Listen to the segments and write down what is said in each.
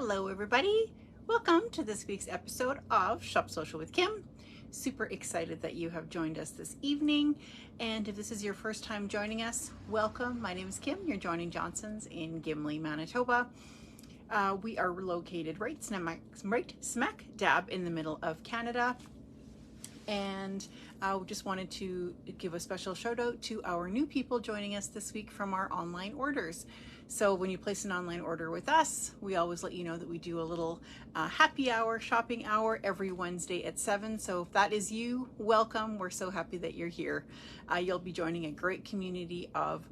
Hello everybody, welcome to this week's episode of Shop Social with Kim. Super excited that you have joined us this evening, and if this is your first time joining us, welcome. My name is Kim. You're joining Johnson's in Gimli, Manitoba. We are located right smack dab in the middle of Canada, and I just wanted to give a special shout out to our new people joining us this week from our online orders. So when you place an online order with us, we always let you know that we do a little happy hour, shopping hour every Wednesday at 7. So if that is you, welcome. We're so happy that you're here. You'll be joining a great community of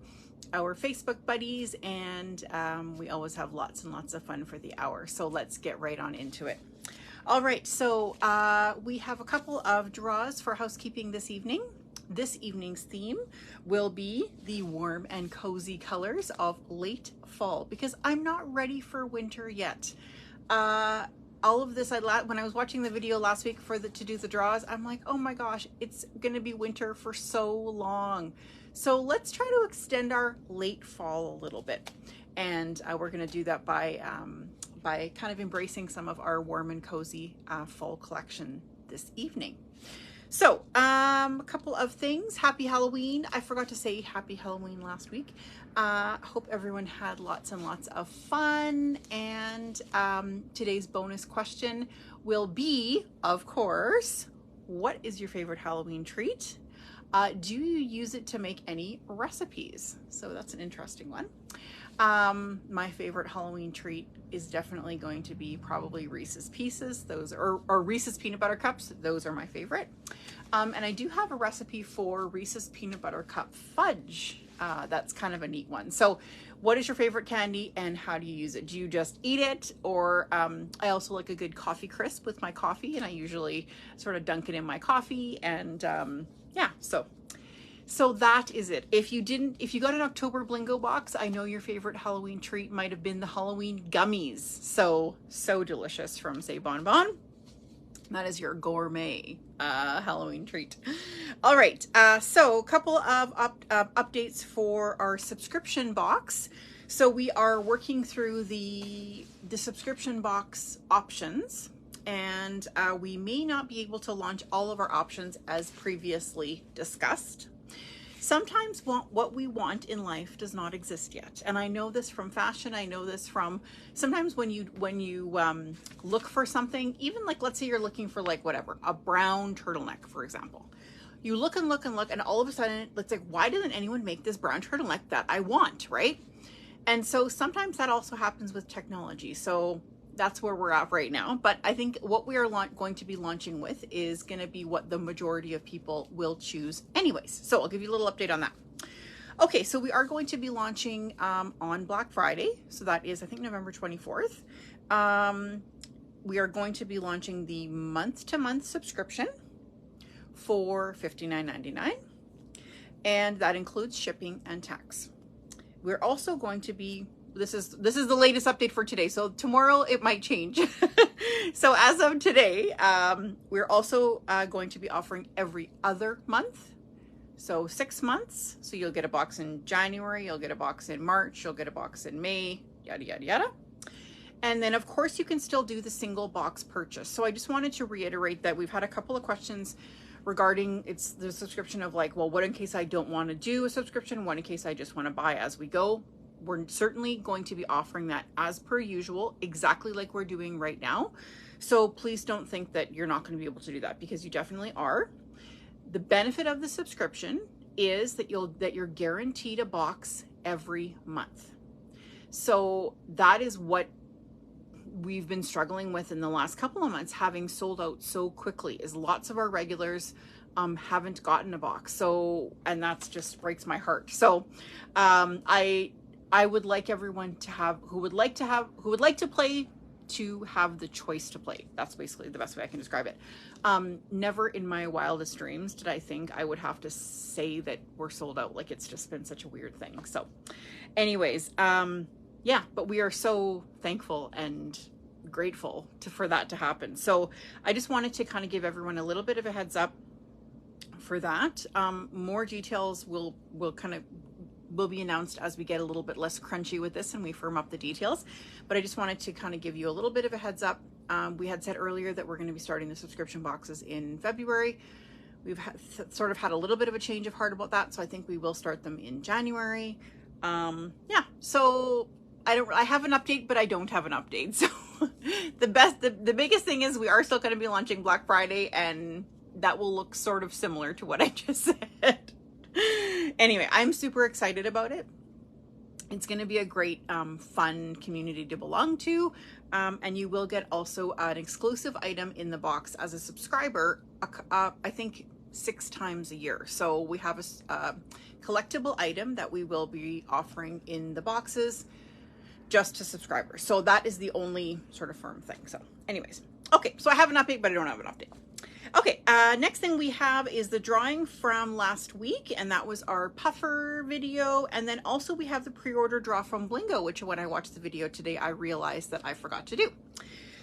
our Facebook buddies, and we always have lots and lots of fun for the hour. So let's get right on into it. All right, so we have a couple of draws for housekeeping this evening. This evening's theme will be the warm and cozy colors of late fall, because I'm not ready for winter yet. All of this, when I was watching the video last week to do the draws, I'm like, oh my gosh, it's gonna be winter for so long. So let's try to extend our late fall a little bit. And we're gonna do that by kind of embracing some of our warm and cozy fall collection this evening. So a couple of things. Happy Halloween. I forgot to say happy Halloween last week. Hope everyone had lots and lots of fun. And today's bonus question will be, of course, what is your favorite Halloween treat? Do you use it to make any recipes? So that's an interesting one. My favorite Halloween treat is definitely going to be probably Reese's Pieces. Those or Reese's Peanut Butter Cups. Those are my favorite. And I do have a recipe for Reese's Peanut Butter Cup fudge. That's kind of a neat one. So what is your favorite candy and how do you use it? Do you just eat it? Or I also like a good coffee crisp with my coffee, and I usually sort of dunk it in my coffee, and yeah, so that is it. If you got an October Blingo box, I know your favorite Halloween treat might have been the Halloween gummies. So delicious from Say Bon Bon. That is your gourmet Halloween treat. All right, so a couple of updates for our subscription box. So we are working through the subscription box options, and we may not be able to launch all of our options as previously discussed. Sometimes what we want in life does not exist yet. And I know this from fashion. I know this from sometimes when you look for something, even like, let's say you're looking for like whatever, a brown turtleneck, for example. You look and look and look, and all of a sudden it's like, why doesn't anyone make this brown turtleneck that I want, right? And so sometimes that also happens with technology. So that's where we're at right now. But I think what we are going to be launching with is going to be what the majority of people will choose anyways. So I'll give you a little update on that. Okay, so we are going to be launching on Black Friday. So that is, I think, November 24th. We are going to be launching the month-to-month subscription for $59.99. And that includes shipping and tax. We're also going to be This is the latest update for today. So tomorrow it might change. So as of today, we're also going to be offering every other month. So 6 months. So you'll get a box in January, you'll get a box in March, you'll get a box in May, yada, yada, yada. And then of course you can still do the single box purchase. So I just wanted to reiterate that we've had a couple of questions regarding the subscription of like, well, what in case I don't want to do a subscription? What in case I just want to buy as we go? We're certainly going to be offering that as per usual, exactly like we're doing right now. So please don't think that you're not going to be able to do that, because you definitely are. The benefit of the subscription is that you're guaranteed a box every month. So that is what we've been struggling with in the last couple of months, having sold out so quickly, is lots of our regulars haven't gotten a box. So, and that's just breaks my heart. So I would like everyone to have, who would like to play, to have the choice to play. That's basically the best way I can describe it. Never in my wildest dreams did I think I would have to say that we're sold out. Like, it's just been such a weird thing. So anyways, yeah, but we are so thankful and grateful for that to happen. So I just wanted to kind of give everyone a little bit of a heads up for that. More details will will be announced as we get a little bit less crunchy with this and we firm up the details. But I just wanted to kind of give you a little bit of a heads up. We had said earlier that we're going to be starting the subscription boxes in February. We've sort of had a little bit of a change of heart about that, so I think we will start them in January. Yeah, so I have an update, but I don't have an update. So the biggest thing is we are still going to be launching Black Friday, and that will look sort of similar to what I just said. Anyway, I'm super excited about it. It's going to be a great, fun community to belong to. And you will get also an exclusive item in the box as a subscriber, I think 6 times a year. So we have a collectible item that we will be offering in the boxes just to subscribers. So that is the only sort of firm thing. So anyways, okay, so I have an update, but I don't have an update. Okay, next thing we have is the drawing from last week, and that was our puffer video. And then also we have the pre-order draw from Blingo, which when I watched the video today, I realized that I forgot to do.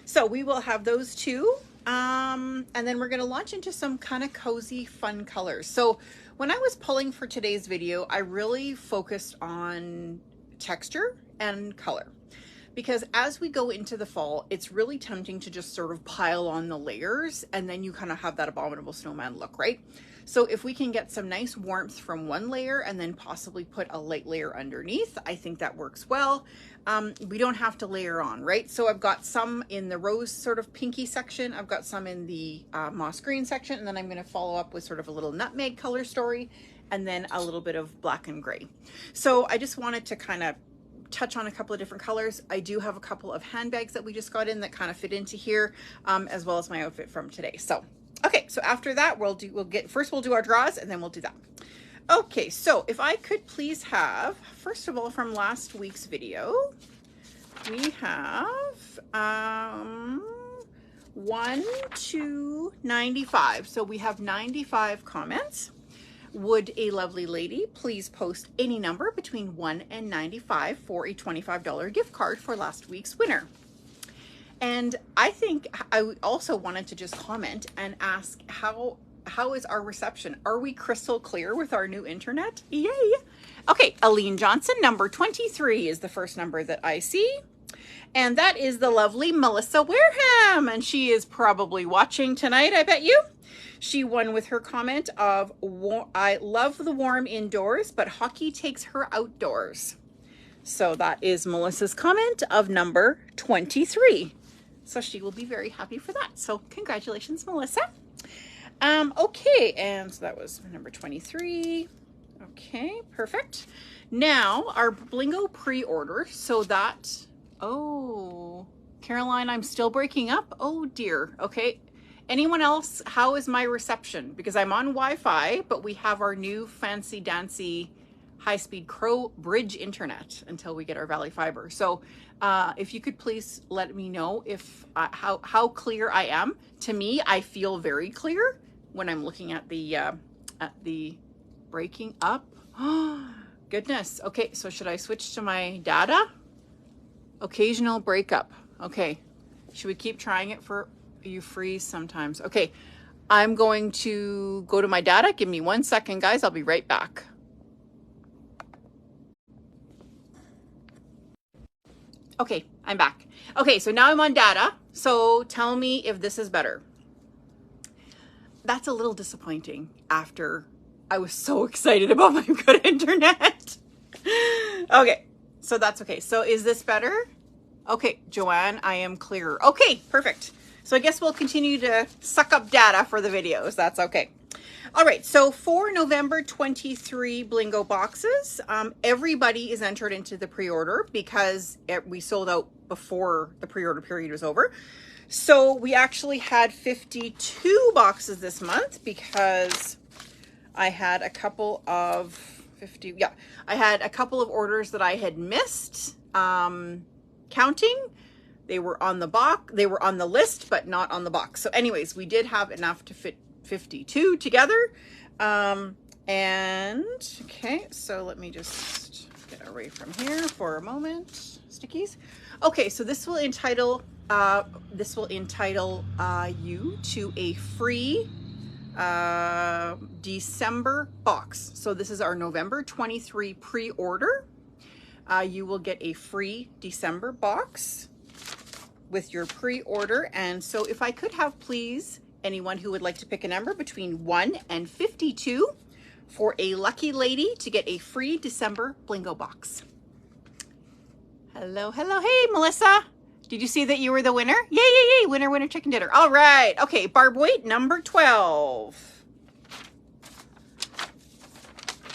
So we will have those two. And then we're gonna launch into some kind of cozy, fun colors. So when I was pulling for today's video, I really focused on texture and color. Because as we go into the fall, it's really tempting to just sort of pile on the layers, and then you kind of have that abominable snowman look, right? So if we can get some nice warmth from one layer and then possibly put a light layer underneath, I think that works well. We don't have to layer on, right? So I've got some in the rose sort of pinky section. I've got some in the moss green section, and then I'm going to follow up with sort of a little nutmeg color story, and then a little bit of black and gray. So I just wanted to kind of touch on a couple of different colors. I do have a couple of handbags that we just got in that kind of fit into here, as well as my outfit from today. So, okay, so after that, we'll do our draws, and then we'll do that. Okay, so if I could please have, first of all, from last week's video, we have 1 to 95. So we have 95 comments. Would a lovely lady please post any number between 1 and 95 for a $25 gift card for last week's winner? And I think I also wanted to just comment and ask how is our reception? Are we crystal clear with our new internet? Yay! Okay, Aline Johnson, number 23 is the first number that I see. And that is the lovely Melissa Wareham. And she is probably watching tonight, I bet you. She won with her comment of, I love the warm indoors, but hockey takes her outdoors. So that is Melissa's comment of number 23. So she will be very happy for that. So congratulations, Melissa. Okay, and so that was number 23. Okay, perfect. Now our Blingo pre-order. So that, oh, Caroline, I'm still breaking up. Oh dear. Okay. Anyone else, how is my reception? Because I'm on Wi-Fi, but we have our new fancy dancy high-speed Crow Bridge internet until we get our Valley Fiber. So if you could please let me know if how clear I am. To me, I feel very clear when I'm looking at the breaking up. Oh, goodness. Okay, so should I switch to my data? Occasional breakup. Okay, should we keep trying it for... You freeze sometimes. Okay, I'm going to go to my data. Give me 1 second, guys. I'll be right back. Okay, I'm back. Okay, so now I'm on data. So tell me if this is better. That's a little disappointing after I was so excited about my good internet. Okay, so that's okay. So is this better? Okay, Joanne, I am clearer. Okay, perfect. So I guess we'll continue to suck up data for the videos. That's okay. All right, so for November 23 Blingo boxes, everybody is entered into the pre-order because we sold out before the pre-order period was over. So we actually had 52 boxes this month because I had a couple of I had a couple of orders that I had missed counting. They were on the box, they were on the list, but not on the box. So anyways, we did have enough to fit 52 together. And okay, so let me just get away from here for a moment. Stickies. Okay, so this will entitle you to a free December box. So this is our November 23 pre-order. You will get a free December box with your pre-order. And so if I could have, please, anyone who would like to pick a number between 1 and 52 for a lucky lady to get a free December Blingo box. Hello, hello. Hey, Melissa. Did you see that you were the winner? Yay, yay, yay. Winner, winner, chicken dinner. All right. Okay, Barb Waite, number 12.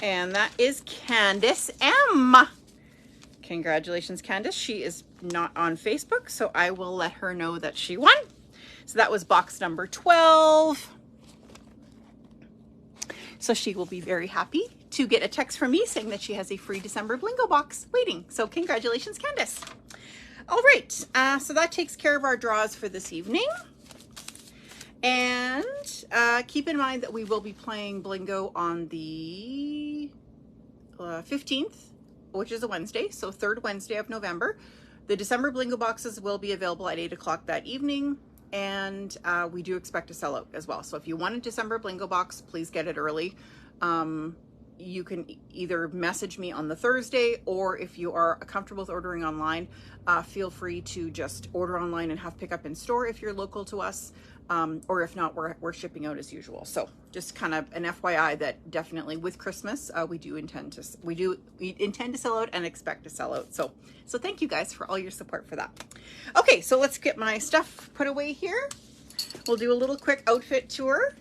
And that is Candace M. Congratulations, Candace. She is not on Facebook, so I will let her know that she won. So that was box number 12. So she will be very happy to get a text from me saying that she has a free December Blingo box waiting. So congratulations, Candace. All right, so that takes care of our draws for this evening. And keep in mind that we will be playing Blingo on the 15th, which is a Wednesday, so third Wednesday of November. The December Blingo boxes will be available at 8 o'clock that evening. And we do expect to sell out as well. So if you want a December Blingo box, please get it early. You can either message me on the Thursday, or if you are comfortable with ordering online, feel free to just order online and have pickup in store if you're local to us. Or if not, we're shipping out as usual. So just kind of an FYI that definitely with Christmas, we intend to sell out and expect to sell out. So thank you guys for all your support for that. Okay, so let's get my stuff put away here. We'll do a little quick outfit tour.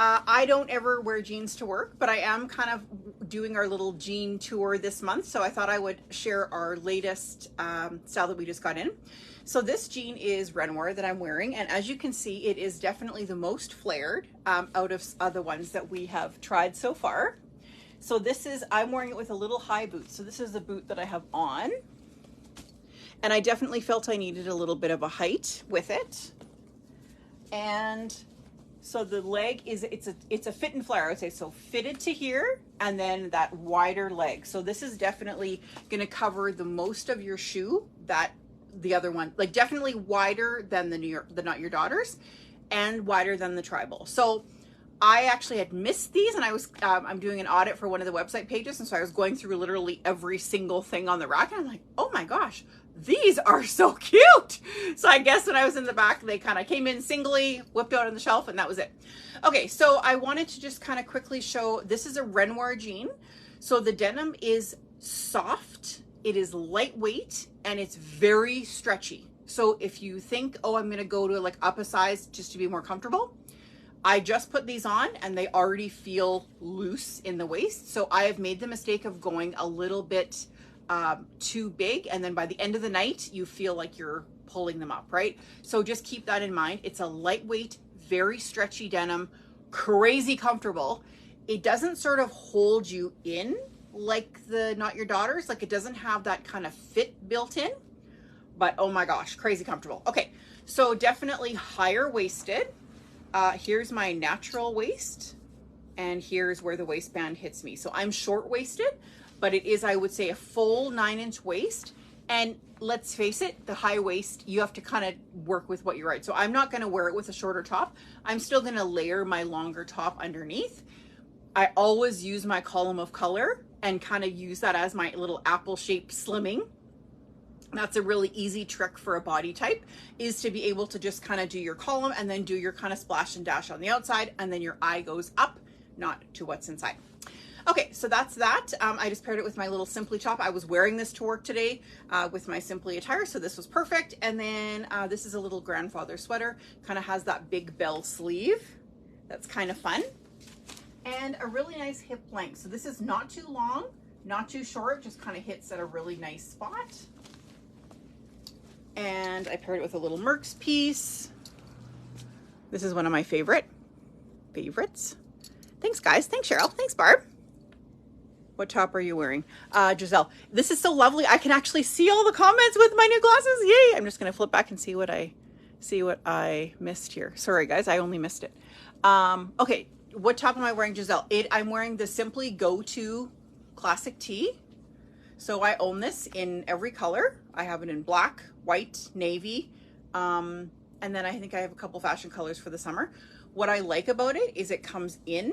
I don't ever wear jeans to work, but I am kind of doing our little jean tour this month. So I thought I would share our latest style that we just got in. So this jean is Renoir that I'm wearing. And as you can see, it is definitely the most flared out of the ones that we have tried so far. So I'm wearing it with a little high boot. So this is the boot that I have on. And I definitely felt I needed a little bit of a height with it. And so the leg it's a fit and flare, I would say. So fitted to here, and then that wider leg. So this is definitely going to cover the most of your shoe, that the other one, like definitely wider than the Not Your Daughters, and wider than the Tribal. So I actually had missed these, and I was I'm doing an audit for one of the website pages, and so I was going through literally every single thing on the rack, and I'm like, oh my gosh, these are so cute. So I guess when I was in the back, they kind of came in singly, whipped out on the shelf, and that was it. Okay, so I wanted to just kind of quickly show, this is a Renoir jean. So the denim is soft, it is lightweight, and it's very stretchy. So if you think, oh, I'm gonna go to like up a size just to be more comfortable, I just put these on and they already feel loose in the waist. So I have made the mistake of going a little bit too big, and then by the end of the night you feel like you're pulling them up, right? So just keep that in mind. It's a lightweight, very stretchy denim, crazy comfortable. It doesn't sort of hold you in like the Not Your Daughters, like it doesn't have that kind of fit built in, but oh my gosh, crazy comfortable. Okay, so definitely higher waisted. Here's my natural waist, and here's where the waistband hits me. So I'm short waisted, but it is, I would say, a full 9-inch waist. And let's face it, the high waist, you have to kind of work with what you're right. So I'm not going to wear it with a shorter top. I'm still going to layer my longer top underneath. I always use my column of color and kind of use that as my little apple shaped slimming. That's a really easy trick for a body type, is to be able to just kind of do your column and then do your kind of splash and dash on the outside, and then your eye goes up, not to what's inside. Okay, so that's that. I just paired it with my little Simply top. I was wearing this to work today with my Simply attire, so this was perfect. And then this is a little grandfather sweater, kind of has that big bell sleeve. That's kind of fun. And a really nice hip length. So this is not too long, not too short, just kind of hits at a really nice spot. And I paired it with a little Mercs piece. This is one of my favorites. Thanks, guys. Thanks, Cheryl. Thanks, Barb. What top are you wearing? Giselle. This is so lovely. I can actually see all the comments with my new glasses. Yay! I'm just going to flip back and see what I missed here. Sorry, guys. I only missed it. Okay. What top am I wearing, Giselle? I'm wearing the Simply Go-To Classic Tee. So I own this in every color. I have it in black, white, navy, and then I think I have a couple fashion colors for the summer. what I like about it is it comes in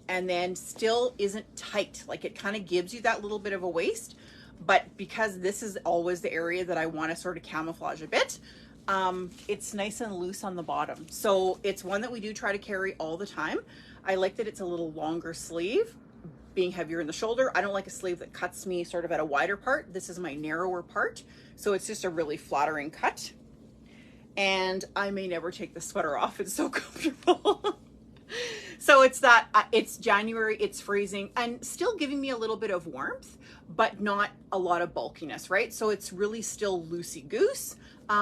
and then still isn't tight. Like it kind of gives you that little bit of a waist, but because this is always the area that I want to sort of camouflage a bit, it's nice and loose on the bottom. So it's one that we do try to carry all the time. I like that it's a little longer sleeve, being heavier in the shoulder. I don't like a sleeve that cuts me sort of at a wider part. This is my narrower part. So it's just a really flattering cut. And I may never take the sweater off. It's so comfortable. So it's that, it's January, it's freezing and still giving me a little bit of warmth, but not a lot of bulkiness, right? So it's really still loosey goose.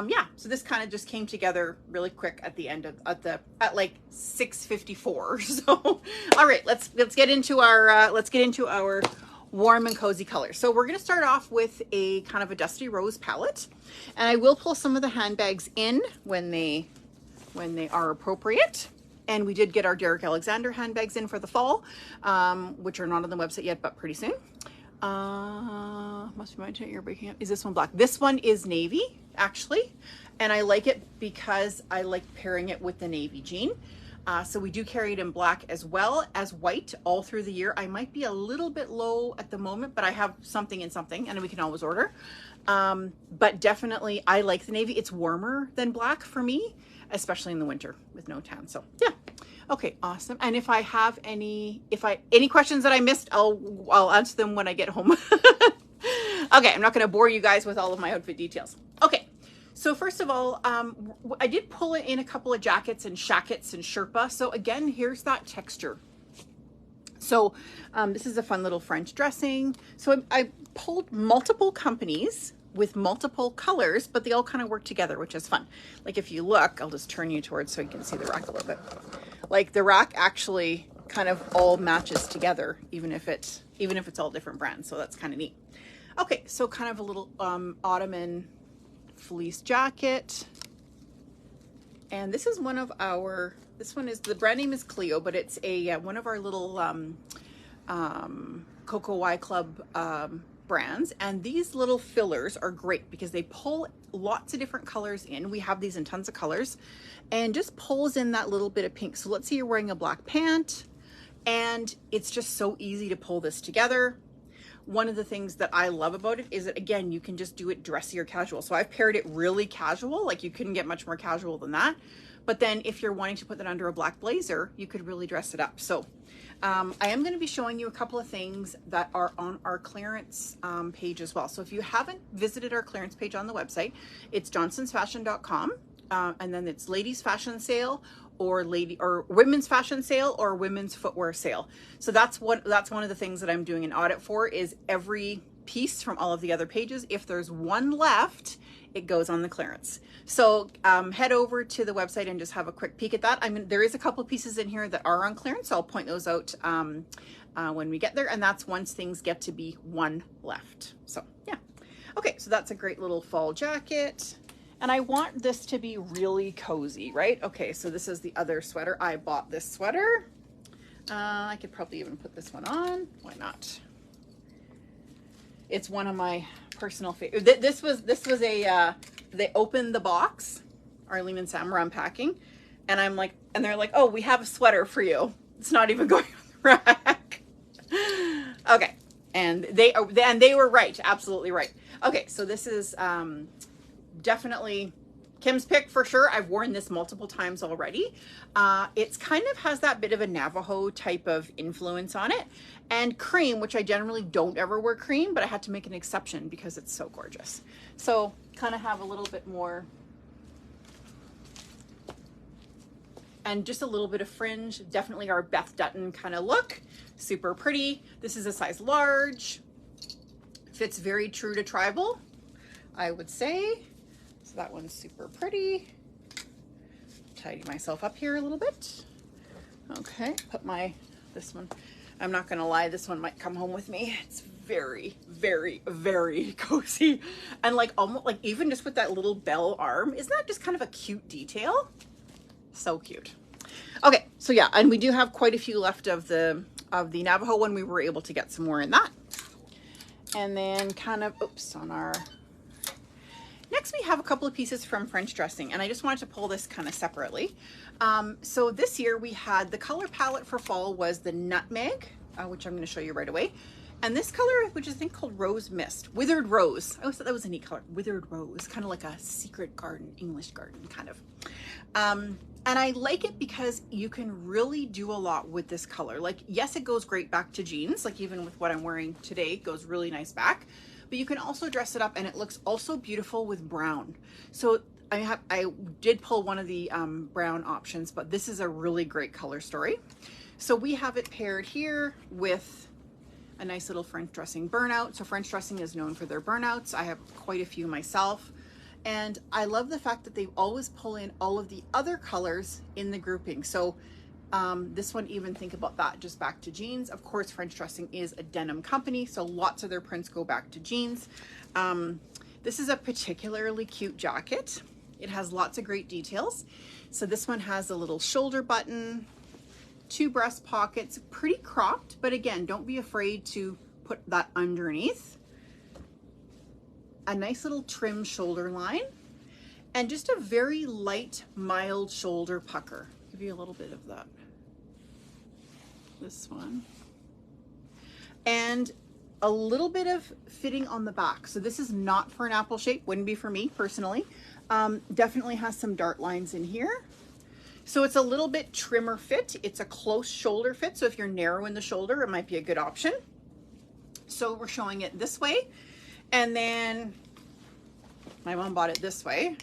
Yeah, so this kind of just came together really quick at the end of, at like 6:54. So, all right, let's get into our warm and cozy colors. So we're going to start off with a kind of a dusty rose palette, and I will pull some of the handbags in when they are appropriate. And we did get our Derek Alexander handbags in for the fall, which are not on the website yet, but pretty soon. Must be my tent you're breaking up. Is this one black? This one is navy, actually. And I like it because I like pairing it with the navy jean. So we do carry it in black as well as white all through the year. I might be a little bit low at the moment, but I have something in something and we can always order. But definitely I like the navy. It's warmer than black for me, especially in the winter with no tan. So yeah. Okay, awesome. And if I have any questions that I missed, I'll answer them when I get home. Okay, I'm not going to bore you guys with all of my outfit details. Okay, so first of all, I did pull in a couple of jackets and shackets and Sherpa. So again, here's that texture. So this is a fun little French dressing. So I pulled multiple companies with multiple colors, but they all kind of work together, which is fun. Like if you look, I'll just turn you towards so you can see the rack a little bit. Like the rack actually kind of all matches together, even if it's all different brands. So that's kind of neat. Okay, so kind of a little ottoman fleece jacket. And this is one of our, the brand name is Clio, but it's a one of our little Coco Y Club brands. And these little fillers are great because they pull lots of different colors in. We have these in tons of colors and just pulls in that little bit of pink. So let's say you're wearing a black pant and it's just so easy to pull this together. One of the things that I love about it is that, again, you can just do it dressy or casual. So I've paired it really casual, like you couldn't get much more casual than that. But then if you're wanting to put that under a black blazer, you could really dress it up. So I am going to be showing you a couple of things that are on our clearance page as well. So if you haven't visited our clearance page on the website, it's johnsonsfashion.com. And then it's ladies fashion sale or women's fashion sale or women's footwear sale. So that's one of the things that I'm doing an audit for, is every piece from all of the other pages. If there's one left, it goes on the clearance. So head over to the website and just have a quick peek at that. I mean, there is a couple of pieces in here that are on clearance, so I'll point those out when we get there. And that's once things get to be one left. So yeah. Okay, so that's a great little fall jacket. And I want this to be really cozy, right? Okay, so this is the other sweater. I bought this sweater. I could probably even put this one on. Why not? It's one of my personal favorites. This was a, they opened the box, Arlene and Sam were unpacking, and I'm like, and they're like, oh, we have a sweater for you. It's not even going on the rack. Okay, and they were right, absolutely right. Okay, so this is definitely Kim's pick for sure. I've worn this multiple times already. It's kind of has that bit of a Navajo type of influence on it, and cream, which I generally don't ever wear cream, but I had to make an exception because it's so gorgeous. So kind of have a little bit more and just a little bit of fringe. Definitely our Beth Dutton kind of look. Super pretty. This is a size large. Fits very true to tribal, I would say. So that one's super pretty. Tidy myself up here a little bit. Okay, put this one, I'm not gonna lie, this one might come home with me. It's very, very, very cozy. And like almost like even just with that little bell arm, isn't that just kind of a cute detail? So cute. Okay, so yeah, and we do have quite a few left of the Navajo one. We were able to get some more in that. And then kind of, oops, on our next we have a couple of pieces from French dressing, and I just wanted to pull this kind of separately. So this year we had the color palette for fall was the nutmeg, which I'm going to show you right away. And this color, which is I think called Rose Mist, Withered Rose. I always thought that was a neat color, Withered Rose, kind of like a secret garden, English garden kind of. And I like it because you can really do a lot with this color. Like, yes, it goes great back to jeans, like even with what I'm wearing today, it goes really nice back. But you can also dress it up, and it looks also beautiful with brown. So I did pull one of the brown options, but this is a really great color story. So we have it paired here with a nice little French dressing burnout. So French dressing is known for their burnouts. I have quite a few myself. And I love the fact that they always pull in all of the other colors in the grouping. So this one, even think about that, just back to jeans. Of course, French dressing is a denim company, so lots of their prints go back to jeans. This is a particularly cute jacket. It has lots of great details. So this one has a little shoulder button, 2 breast pockets, pretty cropped, but again, don't be afraid to put that underneath. A nice little trim shoulder line, and just a very light, mild shoulder pucker. Give you a little bit of that. This one. And a little bit of fitting on the back. So this is not for an apple shape, wouldn't be for me personally. Definitely has some dart lines in here. So it's a little bit trimmer fit. It's a close shoulder fit. So if you're narrow in the shoulder, it might be a good option. So we're showing it this way. And then my mom bought it this way.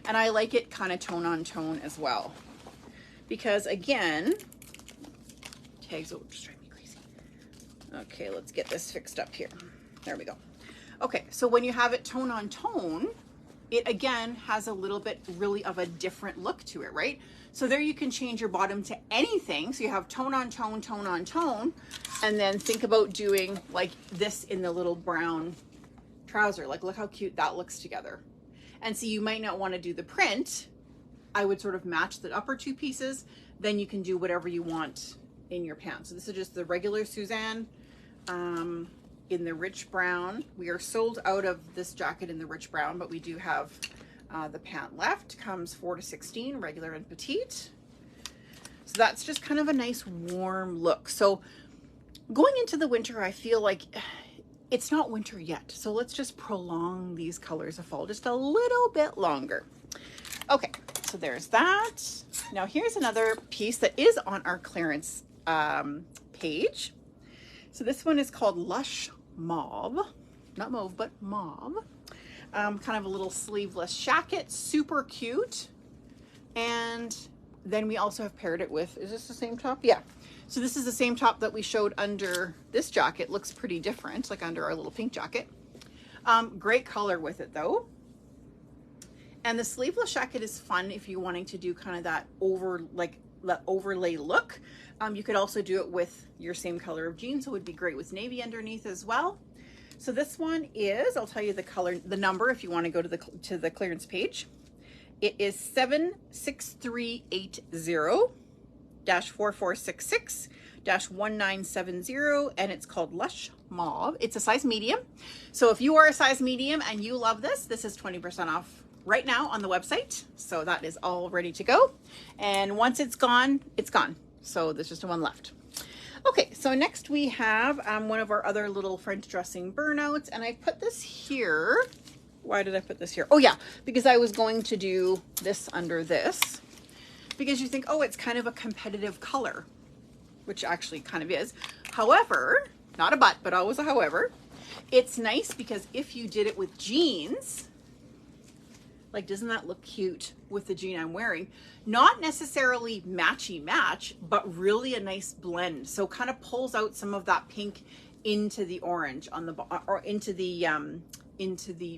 And I like it kind of tone on tone as well. Because again, tags will just drive me crazy. Okay, let's get this fixed up here. There we go. Okay, so when you have it tone on tone, it again has a little bit really of a different look to it, right? So there you can change your bottom to anything. So you have tone on tone, tone on tone, and then think about doing like this in the little brown trouser. Like, look how cute that looks together. And so you might not want to do the print. I would sort of match the upper 2 pieces. Then you can do whatever you want in your pants. So this is just the regular Suzanne in the rich brown. We are sold out of this jacket in the rich brown, but we do have the pant left. Comes 4 to 16, regular and petite. So that's just kind of a nice warm look. So going into the winter, I feel like it's not winter yet. So let's just prolong these colors of fall just a little bit longer. Okay, so there's that. Now here's another piece that is on our clearance page. So this one is called Lush Mauve, not mauve, but mauve. Kind of a little sleeveless jacket, super cute. And then we also have paired it with, is this the same top? Yeah. So this is the same top that we showed under this jacket. Looks pretty different, like under our little pink jacket. Great color with it though. And the sleeveless jacket is fun if you're wanting to do kind of that overlay look. You could also do it with your same color of jeans, so it would be great with navy underneath as well. So this one is, I'll tell you the color, the number if you want to go to the clearance page. It is 76380-4466-1970, and it's called Lush Mauve. It's a size medium. So if you are a size medium and you love this, this is 20% off right now on the website. So that is all ready to go. And once it's gone, it's gone. So there's just one left. Okay, so next we have one of our other little French dressing burnouts, and I put this here. Why did I put this here? Oh yeah, because I was going to do this under this, because you think, oh, it's kind of a competitive color, which actually kind of is. However, not a but always a however, it's nice because if you did it with jeans, like, doesn't that look cute with the jean I'm wearing? Not necessarily matchy match, but really a nice blend. So kind of pulls out some of that pink into the orange on the, or into the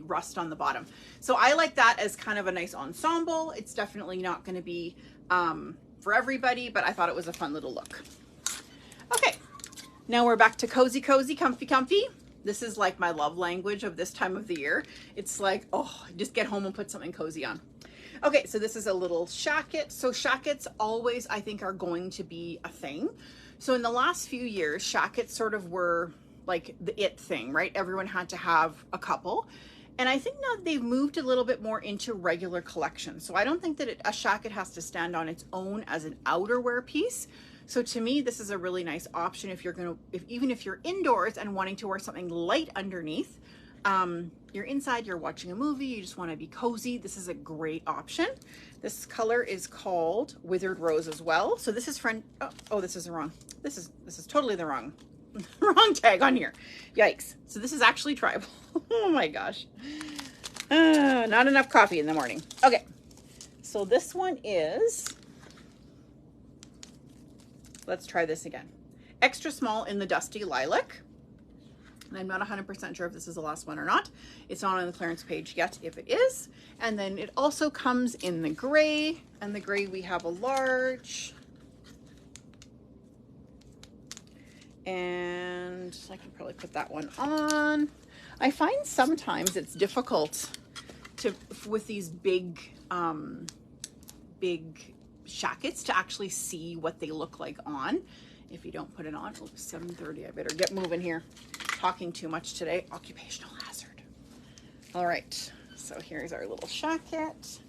rust on the bottom. So I like that as kind of a nice ensemble. It's definitely not going to be for everybody, but I thought it was a fun little look. Okay, now we're back to cozy, cozy, comfy, comfy. This is like my love language of this time of the year. It's like, oh, just get home and put something cozy on. Okay, so this is a little shacket. So shackets always, I think, are going to be a thing. So in the last few years, shackets sort of were like the it thing, right? Everyone had to have a couple. And I think now they've moved a little bit more into regular collection. So I don't think that a shacket has to stand on its own as an outerwear piece. So to me, this is a really nice option if you're even if you're indoors and wanting to wear something light underneath. You're inside, you're watching a movie, you just want to be cozy. This is a great option. This color is called Withered Rose as well. So this is this is the wrong. This is totally the wrong tag on here. Yikes. So this is actually tribal. Oh my gosh. Not enough coffee in the morning. Okay. So this one is, let's try this again. Extra small in the Dusty Lilac. And I'm not 100% sure if this is the last one or not. It's not on the clearance page yet if it is. And then it also comes in the gray. And the gray we have a large. And I can probably put that one on. I find sometimes it's difficult with these big shackets to actually see what they look like on if you don't put it on. Oh, 7:30, I better get moving here. Talking too much today, occupational hazard. All right, so here's our little shacket.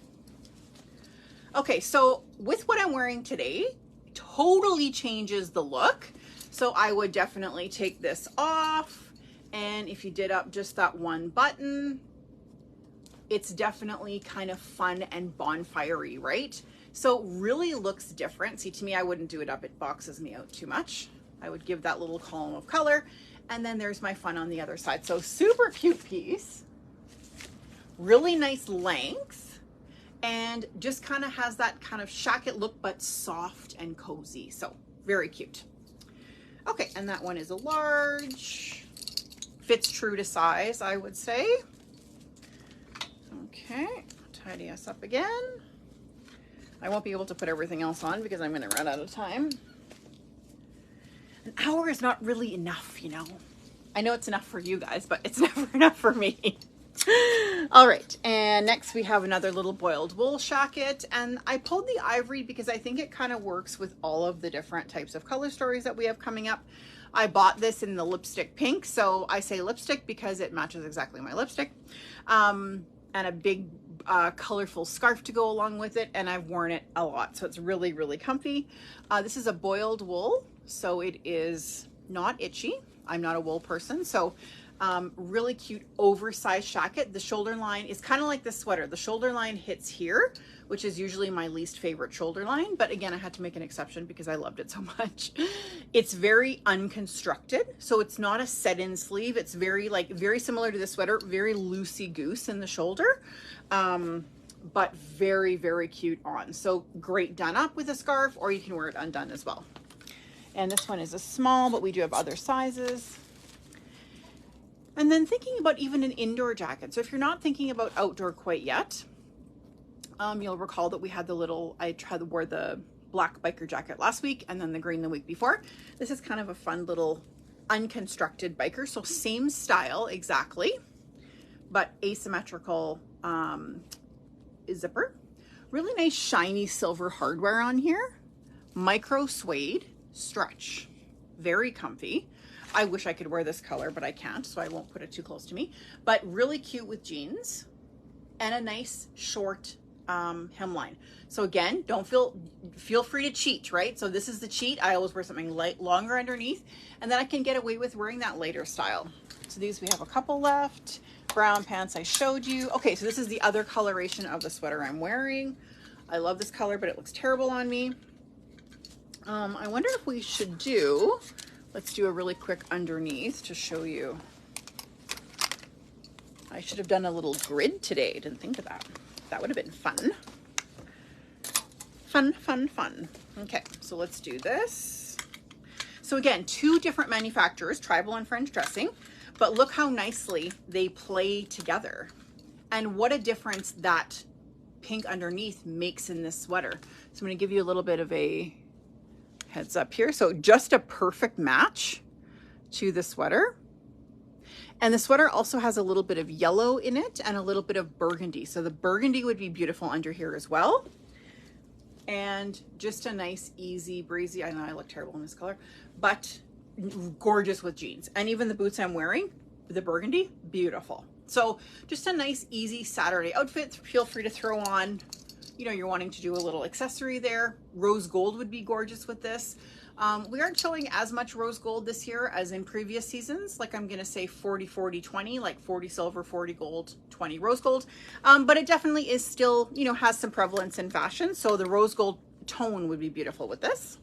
Okay, so with what I'm wearing today, totally changes the look. So I would definitely take this off. And if you did up just that one button, it's definitely kind of fun and bonfire-y, right? So really looks different. See, to me, I wouldn't do it up. It boxes me out too much. I would give that little column of color. And then there's my fun on the other side. So super cute piece. Really nice length. And just kind of has that kind of shacket look, but soft and cozy. So very cute. Okay, and that one is a large. Fits true to size, I would say. Okay, tidy us up again. I won't be able to put everything else on because I'm going to run out of time. An hour is not really enough, you know. I know it's enough for you guys, but it's never enough for me. All right, and next we have another little boiled wool shacket, and I pulled the ivory because I think it kind of works with all of the different types of color stories that we have coming up. I bought this in the lipstick pink, so I say lipstick because it matches exactly my lipstick, and a big colorful scarf to go along with it, and I've worn it a lot, so it's really, really comfy. This is a boiled wool, so it is not itchy. I'm not a wool person, so really cute oversized shacket. The shoulder line is kind of like this sweater. The shoulder line hits here, which is usually my least favorite shoulder line, but again, I had to make an exception because I loved it so much. It's very unconstructed, so it's not a set-in sleeve. It's very similar to the sweater, very loosey-goose in the shoulder, but very, very cute on. So great done up with a scarf, or you can wear it undone as well. And this one is a small, but we do have other sizes. And then thinking about even an indoor jacket. So if you're not thinking about outdoor quite yet, you'll recall that we had wore the black biker jacket last week and then the green the week before. This is kind of a fun little unconstructed biker. So same style exactly, but asymmetrical zipper. Really nice shiny silver hardware on here. Micro suede stretch. Very comfy. I wish I could wear this color, but I can't, so I won't put it too close to me. But really cute with jeans and a nice short hemline. So again, feel free to cheat, right? So this is the cheat. I always wear something longer underneath, and then I can get away with wearing that later style. So these, we have a couple left. Brown pants I showed you. Okay, so this is the other coloration of the sweater I'm wearing. I love this color, but it looks terrible on me. I wonder if we should let's do a really quick underneath to show you. I should have done a little grid today. Didn't think of that. That would have been fun. Fun, fun, fun. Okay, so let's do this. So again, two different manufacturers, Tribal and French Dressing, but look how nicely they play together. And what a difference that pink underneath makes in this sweater. So I'm gonna give you a little bit of a heads up here. So just a perfect match to the sweater. And the sweater also has a little bit of yellow in it and a little bit of burgundy. So the burgundy would be beautiful under here as well. And just a nice, easy, breezy, I know I look terrible in this color, but gorgeous with jeans. And even the boots I'm wearing, the burgundy, beautiful. So just a nice, easy Saturday outfit. Feel free to throw on, you know, you're wanting to do a little accessory there. Rose gold would be gorgeous with this. We aren't showing as much rose gold this year as in previous seasons. Like I'm going to say 40, 40, 20, like 40 silver, 40 gold, 20 rose gold. But it definitely is still, you know, has some prevalence in fashion. So the rose gold tone would be beautiful with this.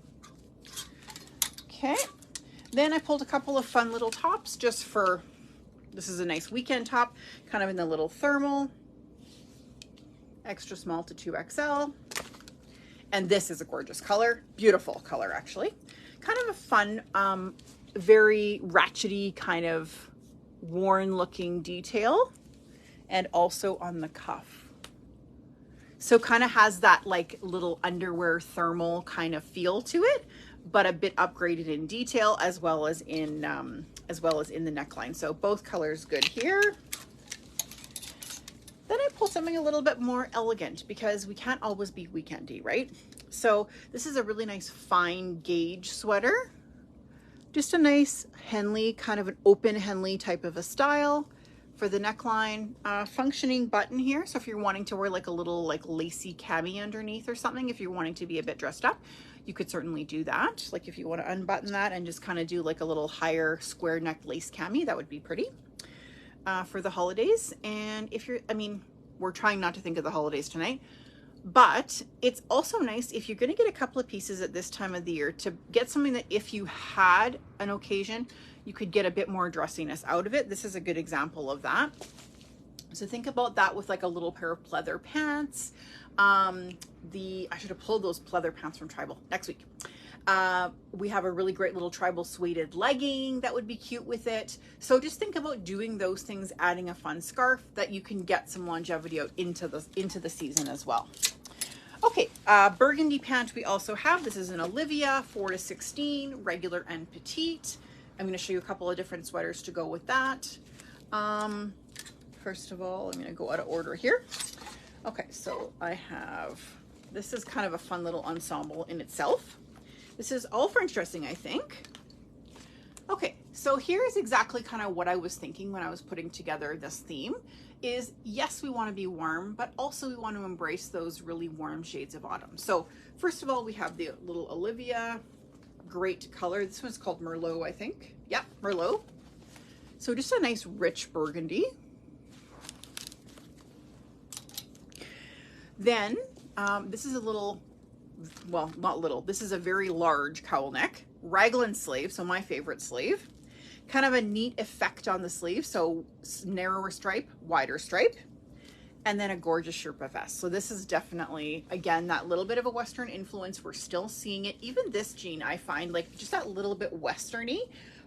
Okay. Then I pulled a couple of fun little tops just for, this is a nice weekend top, kind of in the little thermal, extra small to 2XL. And this is a gorgeous color, beautiful color actually. Kind of a fun, very ratchety kind of worn looking detail, and also on the cuff. So kind of has that like little underwear thermal kind of feel to it, but a bit upgraded in detail as well as in the neckline. So both colors good here. Then I pulled something a little bit more elegant because we can't always be weekendy, right? So this is a really nice fine gauge sweater. Just a nice Henley, kind of an open Henley type of a style for the neckline. Functioning button here. So if you're wanting to wear like a little like lacy cami underneath or something, if you're wanting to be a bit dressed up, you could certainly do that. Like if you want to unbutton that and just kind of do like a little higher square neck lace cami, that would be pretty. For the holidays. And if you're, I mean, we're trying not to think of the holidays tonight, but it's also nice if you're going to get a couple of pieces at this time of the year to get something that if you had an occasion, you could get a bit more dressiness out of it. This is a good example of that. So think about that with like a little pair of pleather pants. I should have pulled those pleather pants from Tribal next week. We have a really great little tribal suede legging that would be cute with it. So just think about doing those things, adding a fun scarf that you can get some longevity out into the season as well. Okay, burgundy pant we also have. This is an Olivia 4 to 16, regular and petite. I'm going to show you a couple of different sweaters to go with that. First of all, I'm going to go out of order here. Okay, so I have, this is kind of a fun little ensemble in itself. This is all French dressing, I think. Okay, so here's exactly kind of what I was thinking when I was putting together this theme is, yes, we want to be warm, but also we want to embrace those really warm shades of autumn. So first of all, we have the little Olivia, great color. This one's called Merlot, I think. Yep, Merlot. So just a nice rich burgundy. Then this is a little, well, not little, this is a very large cowl neck, raglan sleeve, so my favorite sleeve. Kind of a neat effect on the sleeve, so narrower stripe, wider stripe, and then a gorgeous Sherpa vest. So this is definitely, again, that little bit of a Western influence. We're still seeing it. Even this jean, I find like just that little bit Westerny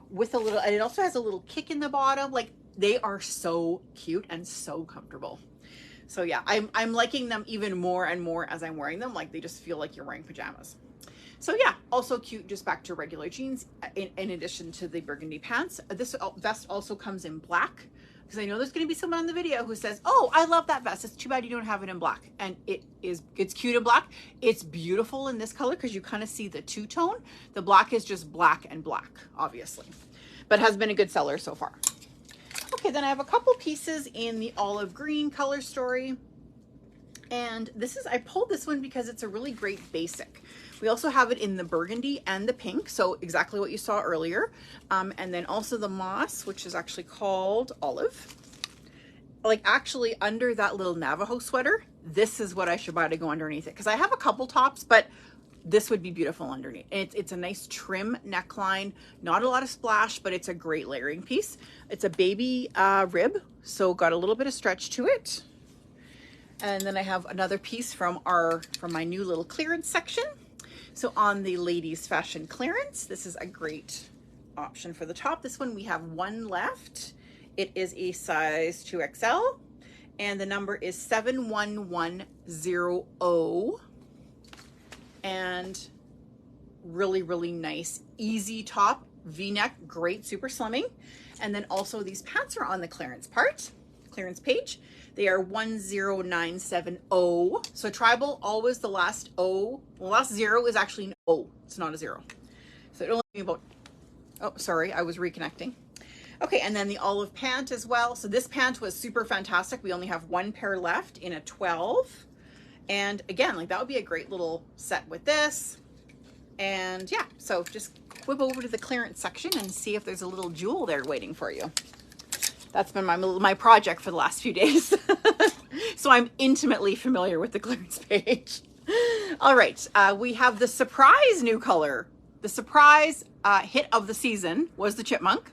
with a little, and it also has a little kick in the bottom. Like they are so cute and so comfortable. So yeah, I'm liking them even more and more as I'm wearing them. Like they just feel like you're wearing pajamas. So yeah, also cute, just back to regular jeans in addition to the burgundy pants. This vest also comes in black, because I know there's going to be someone on the video who says, oh, I love that vest. It's too bad you don't have it in black. And it's cute in black. It's beautiful in this color because you kind of see the two-tone. The black is just black and black, obviously, but has been a good seller so far. Okay, then I have a couple pieces in the olive green color story. And this is, I pulled this one because it's a really great basic. We also have it in the burgundy and the pink, so exactly what you saw earlier. And then also the moss, which is actually called olive. Like actually under that little Navajo sweater, this is what I should buy to go underneath it. Because I have a couple tops, but this would be beautiful underneath. It's a nice trim neckline, not a lot of splash, but it's a great layering piece. It's a baby rib, so got a little bit of stretch to it. And then I have another piece from my new little clearance section. So on the ladies fashion clearance, this is a great option for the top. This one we have one left. It is a size 2XL and the number is 71100. And really, really nice, easy top, V-neck, great, super slimming. And then also these pants are on the clearance page. They are 10970. So tribal, always the last O. The last zero is actually an O. It's not a zero. So it only about, oh, sorry, I was reconnecting. Okay, and then the olive pant as well. So this pant was super fantastic. We only have one pair left in a 12. And again, like that would be a great little set with this. And yeah, so just whip over to the clearance section and see if there's a little jewel there waiting for you. That's been my project for the last few days. So I'm intimately familiar with the clearance page. All right, we have the surprise new color. The surprise hit of the season was the chipmunk.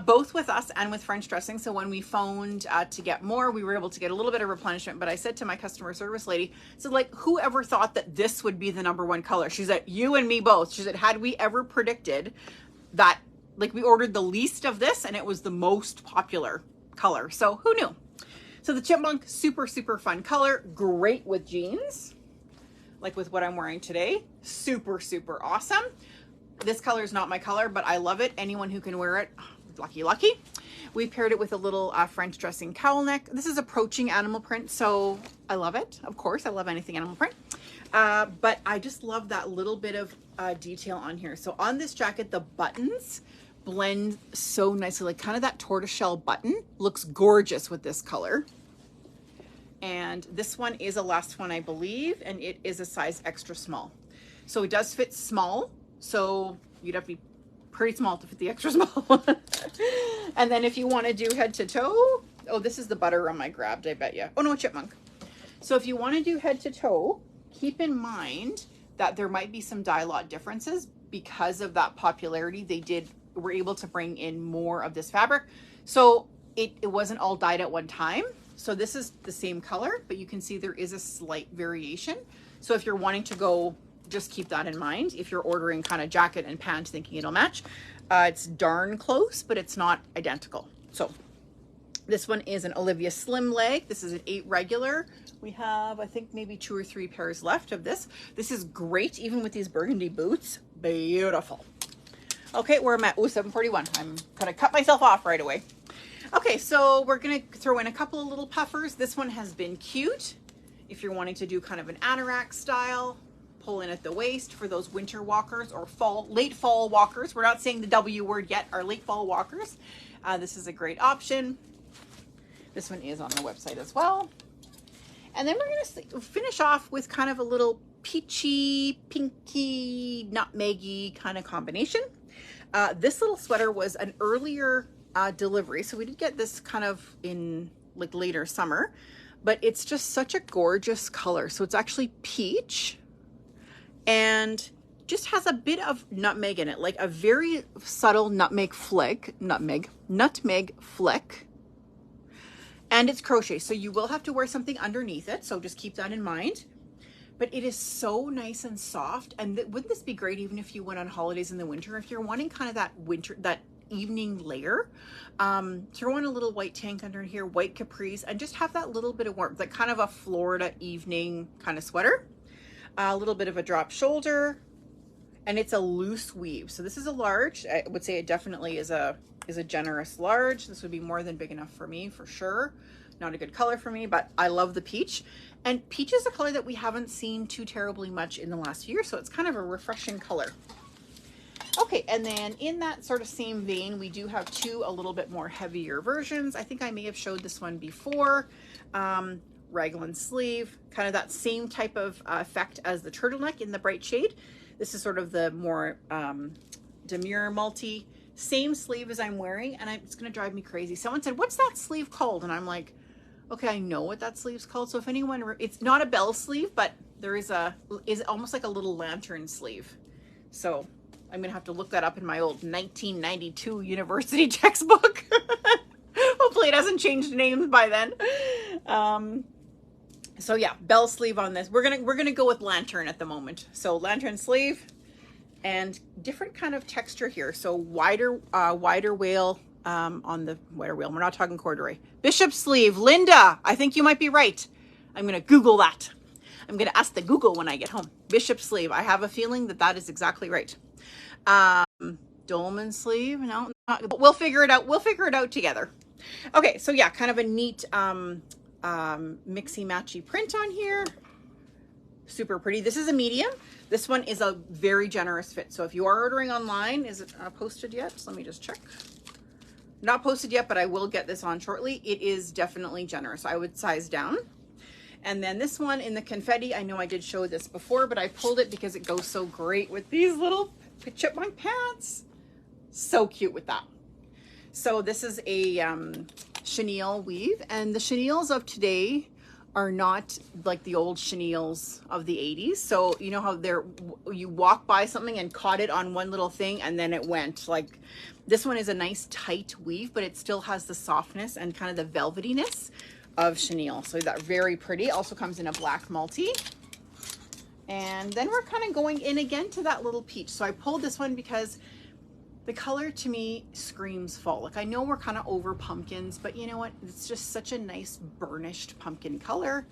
Both with us and with French dressing. So when we phoned to get more, we were able to get a little bit of replenishment. But I said to my customer service lady, so like, whoever thought that this would be the #1 color? She said, you and me both. She said, had we ever predicted that, like, we ordered the least of this and it was the most popular color. So who knew? So the chipmunk, super, super fun color. Great with jeans, like with what I'm wearing today. Super, super awesome. This color is not my color, but I love it. Anyone who can wear it, lucky, lucky. We paired it with a little French dressing cowl neck. This is approaching animal print, so I love it. Of course, I love anything animal print. But I just love that little bit of detail on here. So on this jacket, the buttons blend so nicely, like kind of that tortoiseshell button looks gorgeous with this color. And this one is a last one, I believe, and it is a size extra small. So it does fit small, so you'd have to be pretty small to fit the extra small. And then if you want to do head to toe, oh, this is the butter rum I grabbed, I bet you. Oh no, chipmunk. So if you want to do head to toe, keep in mind that there might be some dye lot differences because of that popularity. They were able to bring in more of this fabric. So it wasn't all dyed at one time. So this is the same color, but you can see there is a slight variation. So if you're wanting to go, just keep that in mind. If you're ordering kind of jacket and pant thinking it'll match, it's darn close, but it's not identical. So this one is an Olivia slim leg. This is an 8 regular. We have, I think, maybe 2 or 3 pairs left of this. This is great, even with these burgundy boots. Beautiful. Okay, where am I? Oh, 7:41. I'm gonna cut myself off right away. Okay, so we're gonna throw in a couple of little puffers. This one has been cute. If you're wanting to do kind of an anorak style, pull in at the waist for those winter walkers or late fall walkers. We're not saying the W word yet, our late fall walkers. This is a great option. This one is on the website as well. And then we're gonna finish off with kind of a little peachy, pinky, nutmeggy kind of combination. This little sweater was an earlier delivery, so we did get this kind of in like later summer, but it's just such a gorgeous color. So it's actually peach and just has a bit of nutmeg in it, like a very subtle nutmeg flick, and it's crochet, so you will have to wear something underneath it, so just keep that in mind. But it is so nice and soft, and wouldn't this be great even if you went on holidays in the winter? If you're wanting kind of that evening layer, throw in a little white tank under here, white capris, and just have that little bit of warmth, like kind of a Florida evening kind of sweater. A little bit of a drop shoulder, and it's a loose weave. So this is a large. I would say it definitely is a generous large. This would be more than big enough for me for sure. Not a good color for me, but I love the peach. And peach is a color that we haven't seen too terribly much in the last year, so it's kind of a refreshing color. Okay, and then in that sort of same vein, we do have 2 a little bit more heavier versions. I think I may have showed this one before. Raglan sleeve, kind of that same type of effect as the turtleneck in the bright shade. This is sort of the more demure multi. Same sleeve as I'm wearing, and it's gonna drive me crazy. Someone said, what's that sleeve called? And I'm like, okay, I know what that sleeve's called. So if anyone, it's not a bell sleeve, but there is almost like a little lantern sleeve. So I'm gonna have to look that up in my old 1992 university textbook. Hopefully it hasn't changed names by then. So yeah, bell sleeve on this. We're gonna go with lantern at the moment. So lantern sleeve and different kind of texture here. So wider wale on the wider wale. We're not talking corduroy. Bishop sleeve. Linda, I think you might be right. I'm gonna Google that. I'm gonna ask the Google when I get home. Bishop sleeve. I have a feeling that is exactly right. Dolman sleeve. No, we'll figure it out. We'll figure it out together. Okay, so yeah, kind of a neat mixy matchy print on here. Super pretty. This is a medium. This one is a very generous fit. So if you are ordering online, is it posted yet? So let me just check. Not posted yet, but I will get this on shortly. It is definitely generous. I would size down. And then this one in the confetti, I know I did show this before, but I pulled it because it goes so great with these little chipmunk pants. So cute with that. So this is a chenille weave, and the chenilles of today are not like the old chenilles of the 80s. So you know how you walk by something and caught it on one little thing and then it went. Like this one is a nice tight weave, but it still has the softness and kind of the velvetyness of chenille. So that's very pretty. Also comes in a black multi. And then we're kind of going in again to that little peach. So I pulled this one because the color to me screams fall. Like I know we're kind of over pumpkins, but you know what? It's just such a nice burnished pumpkin color.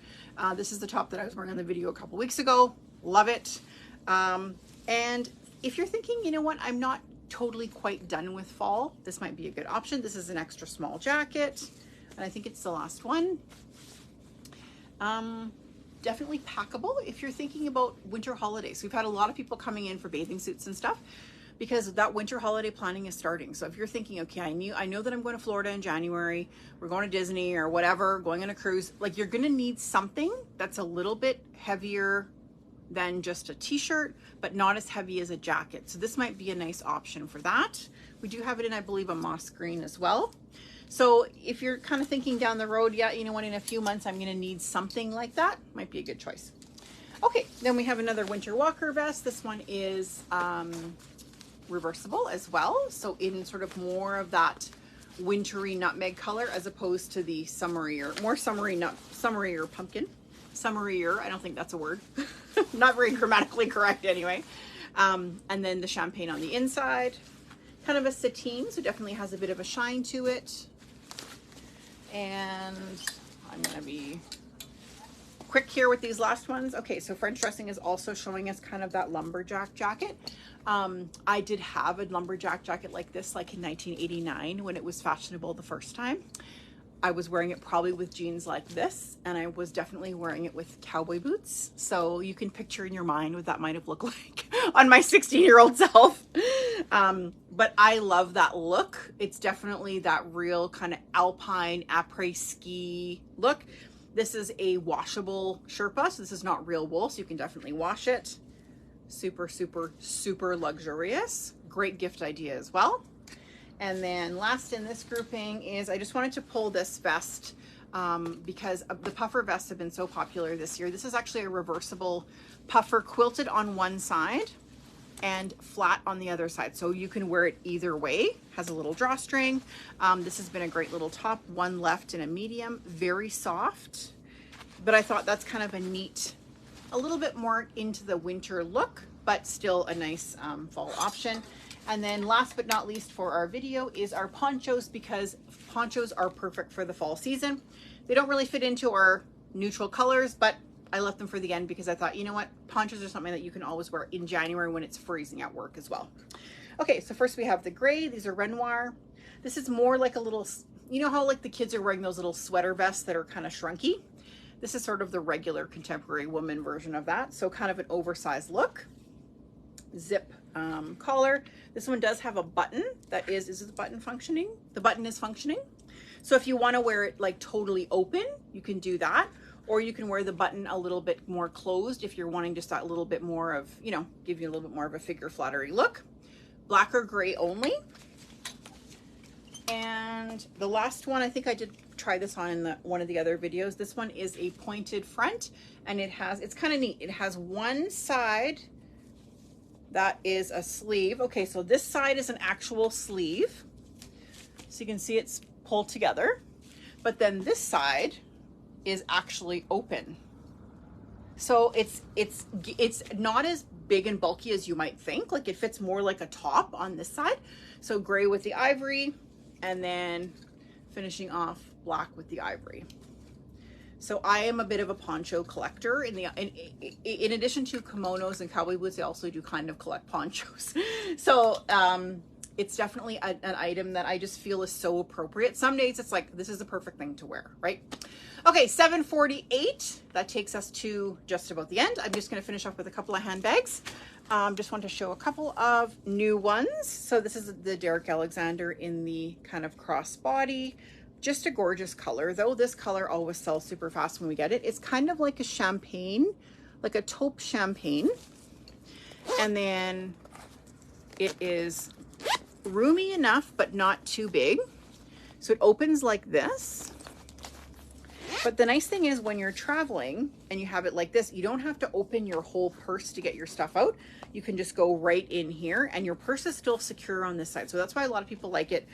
This is the top that I was wearing on the video a couple weeks ago. Love it. And if you're thinking, you know what? I'm not totally quite done with fall. This might be a good option. This is an extra small jacket. And I think it's the last one. Definitely packable if you're thinking about winter holidays. We've had a lot of people coming in for bathing suits and stuff because that winter holiday planning is starting. So if you're thinking, okay, I know that I'm going to Florida in January, we're going to Disney or whatever, going on a cruise, like you're going to need something that's a little bit heavier than just a t-shirt, but not as heavy as a jacket. So this might be a nice option for that. We do have it in, I believe, a moss green as well. So if you're kind of thinking down the road, yeah, you know what, in a few months I'm going to need something like that, might be a good choice. Okay, then we have another winter walker vest. This one is reversible as well. So in sort of more of that wintry nutmeg color as opposed to the summerier, more summerier pumpkin. Summerier, I don't think that's a word. Not very grammatically correct anyway. And then the champagne on the inside. Kind of a sateen, so definitely has a bit of a shine to it. And I'm going to be quick here with these last ones. Okay, so French dressing is also showing us kind of that lumberjack jacket. I did have a lumberjack jacket like this like in 1989 when it was fashionable the first time. I was wearing it probably with jeans like this, and I was definitely wearing it with cowboy boots. So you can picture in your mind what that might have looked like on my 16-year-old self. But I love that look. It's definitely that real kind of alpine après-ski look. This is a washable Sherpa, so this is not real wool, so you can definitely wash it. Super, super, super luxurious. Great gift idea as well. And then last in this grouping is, I just wanted to pull this vest because the puffer vests have been so popular this year. This is actually a reversible puffer, quilted on one side and flat on the other side. So you can wear it either way. Has a little drawstring. This has been a great little top, one left in a medium, very soft. But I thought that's kind of a neat, a little bit more into the winter look, but still a nice fall option. And then last but not least for our video is our ponchos, because ponchos are perfect for the fall season. They don't really fit into our neutral colors, but I left them for the end because I thought, you know what, ponchos are something that you can always wear in January when it's freezing at work as well. Okay, so first we have the gray. These are Renoir. This is more like a little, you know how like the kids are wearing those little sweater vests that are kind of shrunky? This is sort of the regular contemporary woman version of that. So kind of an oversized look. Zip collar. This one does have a button that is the button functioning? The button is functioning. So if you want to wear it like totally open, you can do that. Or you can wear the button a little bit more closed if you're wanting just that little bit more of, you know, give you a little bit more of a figure flattery look. Black or gray only. And the last one, I think I did try this on in one of the other videos. This one is a pointed front, and it's kind of neat. It has one side that is a sleeve. Okay, so this side is an actual sleeve. So you can see it's pulled together. But then this side is actually open. So it's not as big and bulky as you might think. Like it fits more like a top on this side. So gray with the ivory, and then finishing off black with the ivory. So I am a bit of a poncho collector. In addition to kimonos and cowboy boots, I also do kind of collect ponchos. So it's definitely an item that I just feel is so appropriate. Some days it's like, this is the perfect thing to wear, right? Okay, 7:48. That takes us to just about the end. I'm just going to finish up with a couple of handbags. Just want to show a couple of new ones. So this is the Derek Alexander in the kind of crossbody. Just a gorgeous color, though. This color always sells super fast when we get it. It's kind of like a champagne, like a taupe champagne. And then it is roomy enough, but not too big. So it opens like this. But the nice thing is when you're traveling and you have it like this, you don't have to open your whole purse to get your stuff out. You can just go right in here and your purse is still secure on this side. So that's why a lot of people like it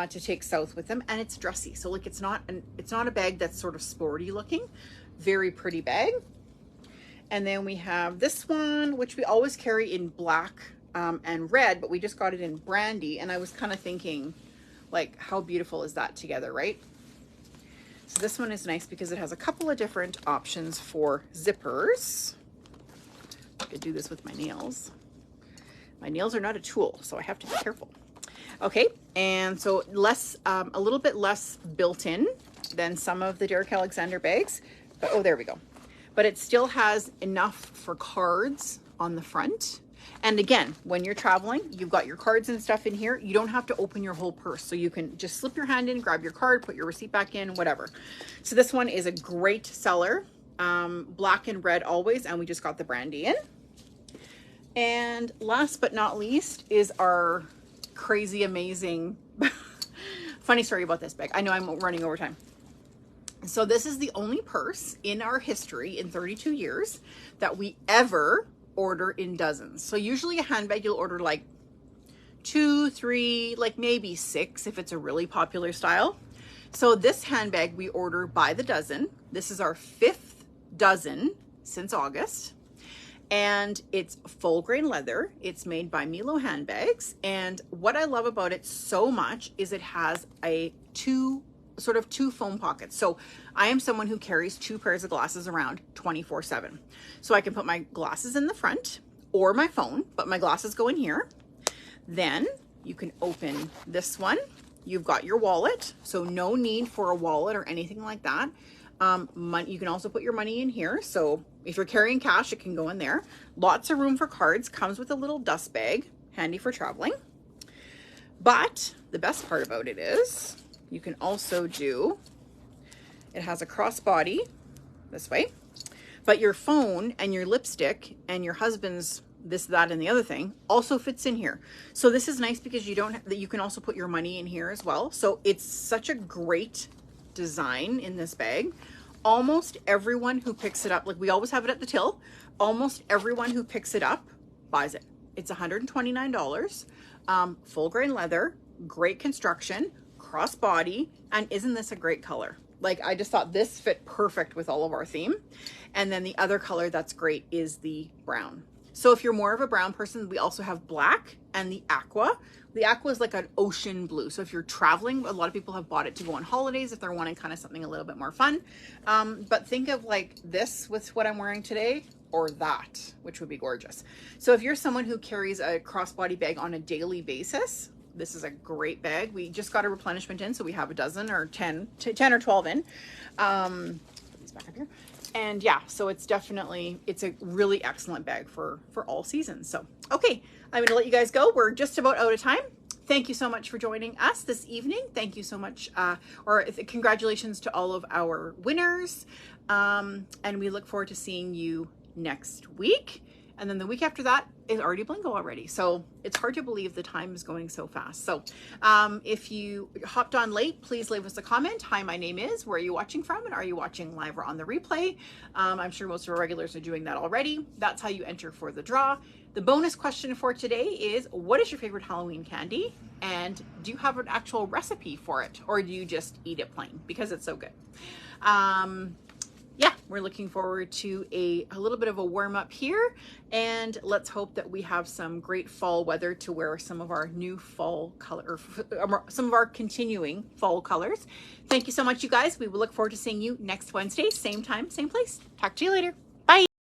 to take south with them, and it's dressy. So like it's not a bag that's sort of sporty looking. Very pretty bag. And then we have this one, which we always carry in black and red, but we just got it in brandy. And I was kind of thinking, like, how beautiful is that together, right? So this one is nice because it has a couple of different options for zippers. I could do this with my nails. My nails are not a tool, so I have to be careful. Okay, and so less, a little bit less built-in than some of the Derek Alexander bags. But, oh, there we go. But it still has enough for cards on the front. And again, when you're traveling, you've got your cards and stuff in here. You don't have to open your whole purse. So you can just slip your hand in, grab your card, put your receipt back in, whatever. So this one is a great seller. Black and red always. And we just got the brandy in. And last but not least is our crazy, amazing, funny story about this bag. I know I'm running over time. So this is the only purse in our history in 32 years that we ever order in dozens. So usually a handbag you'll order like 2, 3, like maybe 6 if it's a really popular style. So this handbag we order by the dozen. This is our 5th dozen since August. And it's full grain leather. It's made by Milo Handbags. And what I love about it so much is it has a two foam pockets. So I am someone who carries 2 pairs of glasses around 24/7. So I can put my glasses in the front or my phone, but my glasses go in here. Then you can open this one. You've got your wallet. So no need for a wallet or anything like that. You can also put your money in here. So if you're carrying cash, it can go in there. Lots of room for cards. Comes with a little dust bag, handy for traveling. But the best part about it is you can also do, it has a crossbody this way, but your phone and your lipstick and your husband's this, that, and the other thing also fits in here. So this is nice because you can also put your money in here as well. So it's such a great design in this bag. Almost everyone who picks it up, like we always have it at the till, almost everyone who picks it up buys it. It's $129, full grain leather, great construction, crossbody, and isn't this a great color? Like I just thought this fit perfect with all of our theme. And then the other color that's great is the brown. So if you're more of a brown person, we also have black and the aqua. The aqua is like an ocean blue. So if you're traveling, a lot of people have bought it to go on holidays if they're wanting kind of something a little bit more fun. But think of like this with what I'm wearing today, or that, which would be gorgeous. So if you're someone who carries a crossbody bag on a daily basis, this is a great bag. We just got a replenishment in, so we have a dozen or 10 or 12 in. Put these back up here. And yeah, so it's a really excellent bag for all seasons. So, okay, I'm gonna let you guys go. We're just about out of time. Thank you so much for joining us this evening. Thank you so much, congratulations to all of our winners. And we look forward to seeing you next week. And then the week after that is already Blingo already. So it's hard to believe the time is going so fast. So if you hopped on late, please leave us a comment. Hi, my name is, where are you watching from? And are you watching live or on the replay? I'm sure most of our regulars are doing that already. That's how you enter for the draw. The bonus question for today is, what is your favorite Halloween candy? And do you have an actual recipe for it? Or do you just eat it plain because it's so good? Yeah, we're looking forward to a little bit of a warm up here, and let's hope that we have some great fall weather to wear some of our new fall color, or some of our continuing fall colors. Thank you so much, you guys. We will look forward to seeing you next Wednesday, same time, same place. Talk to you later. Bye.